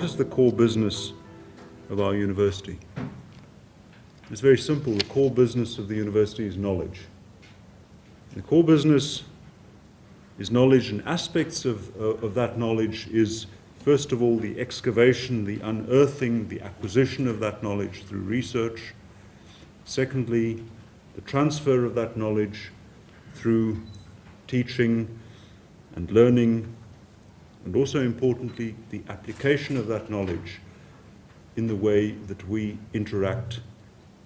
what is the core business of our university? It's very simple. The core business of the university is knowledge. The core business is knowledge, and aspects of that knowledge is, first of all, the excavation, the unearthing, the acquisition of that knowledge through research. Secondly, the transfer of that knowledge through teaching and learning, and also importantly, the application of that knowledge in the way that we interact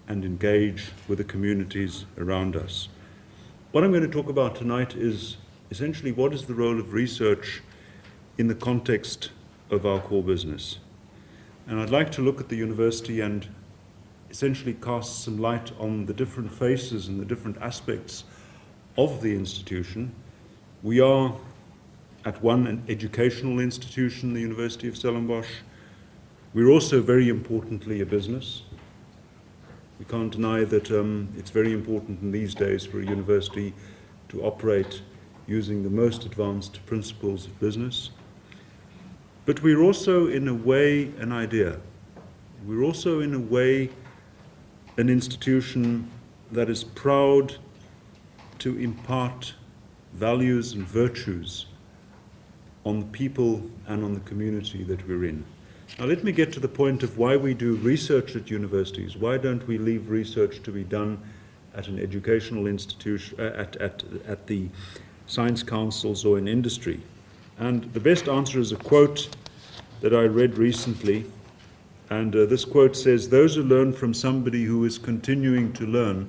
and engage with the communities around us. What I'm going to talk about tonight is essentially what is the role of research in the context of our core business. And I'd like to look at the university and essentially cast some light on the different faces and the different aspects of the institution. We are, at one, an educational institution, the University of Stellenbosch. We're also, very importantly, a business. We can't deny that it's very important in these days for a university to operate using the most advanced principles of business. But we're also, in a way, an idea. We're also, in a way, an institution that is proud to impart values and virtues on the people and on the community that we're in. Now let me get to the point of why we do research at universities. Why don't we leave research to be done at an educational institution, at the science councils or in industry? And the best answer is a quote that I read recently, and this quote says, "Those who learn from somebody who is continuing to learn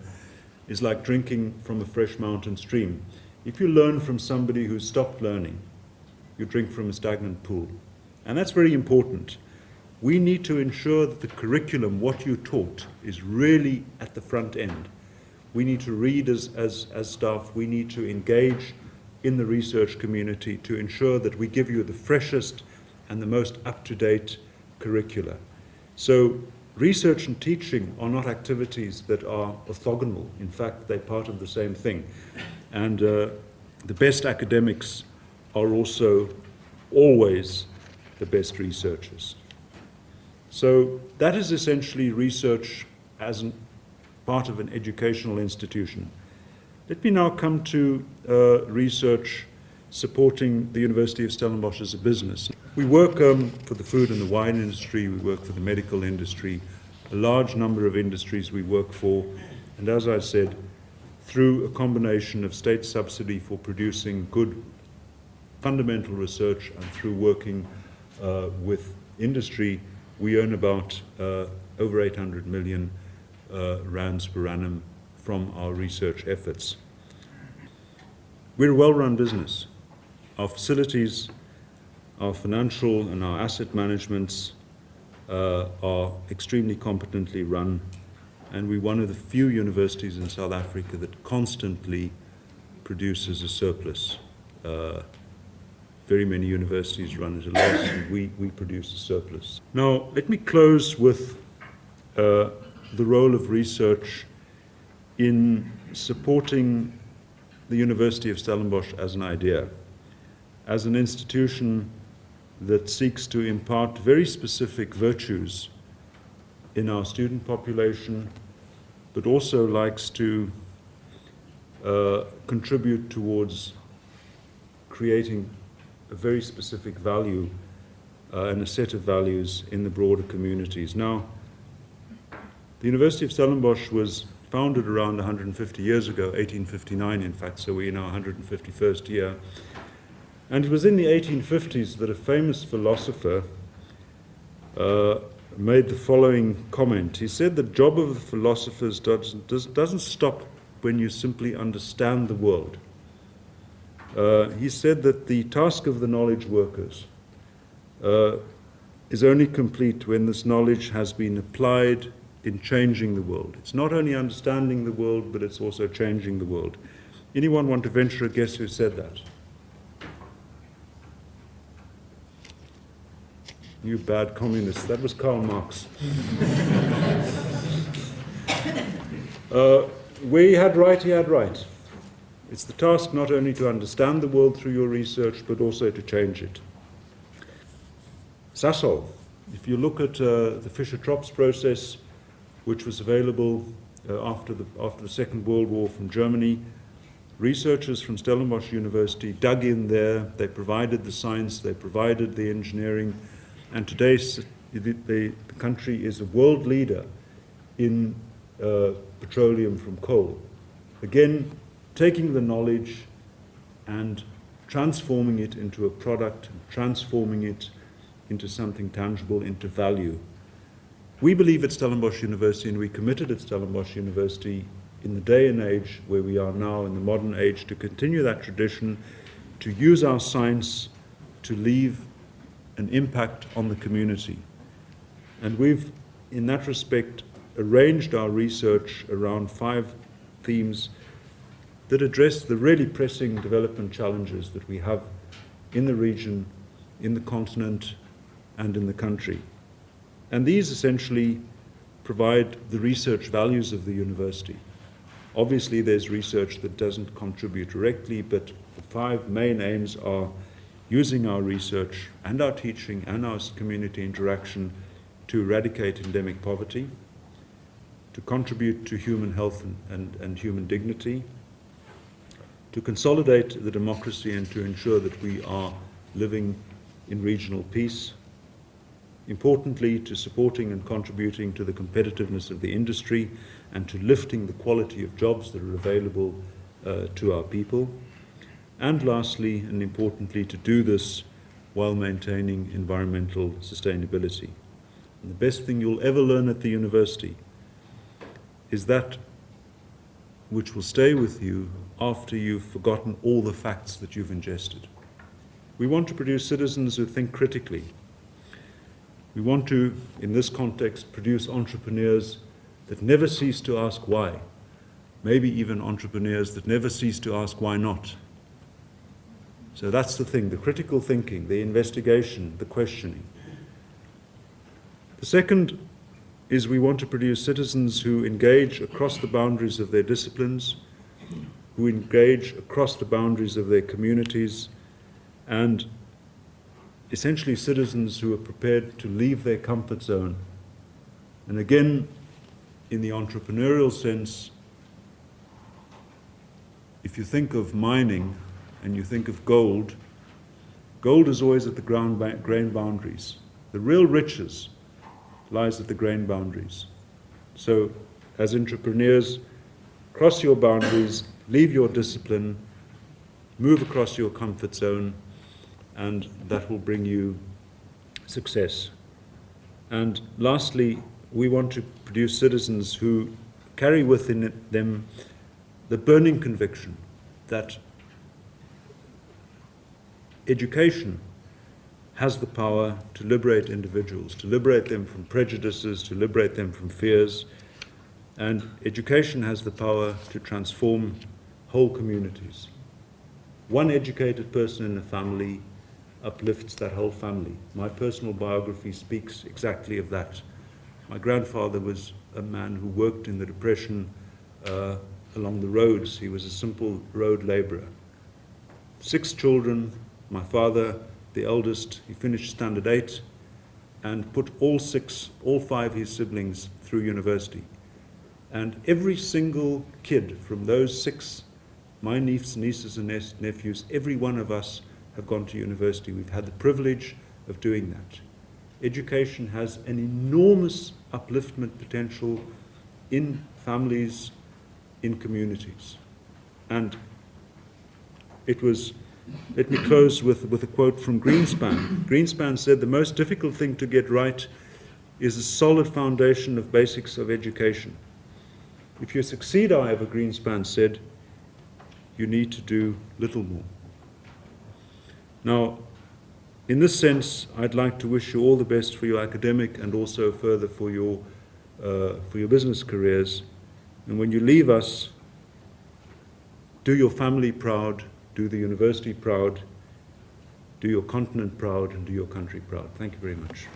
is like drinking from a fresh mountain stream. If you learn from somebody who's stopped learning, you drink from a stagnant pool." And that's very important. We need to ensure that the curriculum, what you taught, is really at the front end. We need to read as staff, we need to engage in the research community to ensure that we give you the freshest and the most up-to-date curricula. So research and teaching are not activities that are orthogonal. In fact, they're part of the same thing. And the best academics are also always the best researchers. So that is essentially research as part of an educational institution. Let me now come to research supporting the University of Stellenbosch as a business. We work for the food and the wine industry, we work for the medical industry, a large number of industries we work for, and as I said, through a combination of state subsidy for producing good fundamental research and through working with industry, we earn about over 800 million rands per annum from our research efforts. We're a well-run business. Our facilities, our financial and our asset managements are extremely competently run, and we're one of the few universities in South Africa that constantly produces a surplus. Very many universities run at a loss, and we produce a surplus. Now, let me close with the role of research in supporting the University of Stellenbosch as an idea, as an institution that seeks to impart very specific virtues in our student population, but also likes to contribute towards creating a very specific value and a set of values in the broader communities. Now, the University of Stellenbosch was founded around 150 years ago, 1859 in fact, so we're in our 151st year. And it was in the 1850s that a famous philosopher made the following comment. He said the job of the philosophers doesn't stop when you simply understand the world. He said that the task of the knowledge workers is only complete when this knowledge has been applied in changing the world. It's not only understanding the world, but it's also changing the world. Anyone want to venture a guess who said that? You bad communists. That was Karl Marx. Where he had right, he had right. It's the task not only to understand the world through your research, but also to change it. Sasol, If you look at the Fischer-Tropsch process, which was available after the Second World War from Germany, researchers from Stellenbosch University dug in there, they provided the science, they provided the engineering, and today the country is a world leader in petroleum from coal. Again, taking the knowledge and transforming it into a product, transforming it into something tangible, into value. We believe at Stellenbosch University, and we committed at Stellenbosch University in the day and age where we are now, in the modern age, to continue that tradition, to use our science to leave an impact on the community. And we've, in that respect, arranged our research around 5 themes that address the really pressing development challenges that we have in the region, in the continent, and in the country. And these essentially provide the research values of the university. Obviously, there's research that doesn't contribute directly, but the 5 main aims are using our research and our teaching and our community interaction to eradicate endemic poverty, to contribute to human health and human dignity, to consolidate the democracy and to ensure that we are living in regional peace, importantly, to supporting and contributing to the competitiveness of the industry and to lifting the quality of jobs that are available to our people, and lastly and importantly, to do this while maintaining environmental sustainability. And the best thing you'll ever learn at the university is that which will stay with you after you've forgotten all the facts that you've ingested. We want to produce citizens who think critically. We want to, in this context, produce entrepreneurs that never cease to ask why, maybe even entrepreneurs that never cease to ask why not. So that's the thing, the critical thinking, the investigation, the questioning. The second is we want to produce citizens who engage across the boundaries of their disciplines, who engage across the boundaries of their communities, and essentially citizens who are prepared to leave their comfort zone. And again, in the entrepreneurial sense, if you think of mining and you think of gold, gold is always at the grain boundaries. The real riches lies at the grain boundaries. So, as entrepreneurs, cross your boundaries, leave your discipline, move across your comfort zone, and that will bring you success. And lastly, we want to produce citizens who carry within them the burning conviction that education has the power to liberate individuals, to liberate them from prejudices, to liberate them from fears, and education has the power to transform whole communities. One educated person in a family uplifts that whole family. My personal biography speaks exactly of that. My grandfather was a man who worked in the Depression along the roads. He was a simple road laborer. 6 children. My father, the eldest, he finished standard 8 and put all 5 his siblings through university. And every single kid from those 6, my nieces and nephews, every one of us have gone to university. We've had the privilege of doing that. Education has an enormous upliftment potential in families, in communities. And it was, let me close with a quote from Greenspan. Greenspan said, "The most difficult thing to get right is a solid foundation of basics of education. If you succeed, however," Greenspan said, "you need to do little more." Now, in this sense, I'd like to wish you all the best for your academic and also further for your business careers. And when you leave us, do your family proud, do the university proud, do your continent proud, and do your country proud. Thank you very much.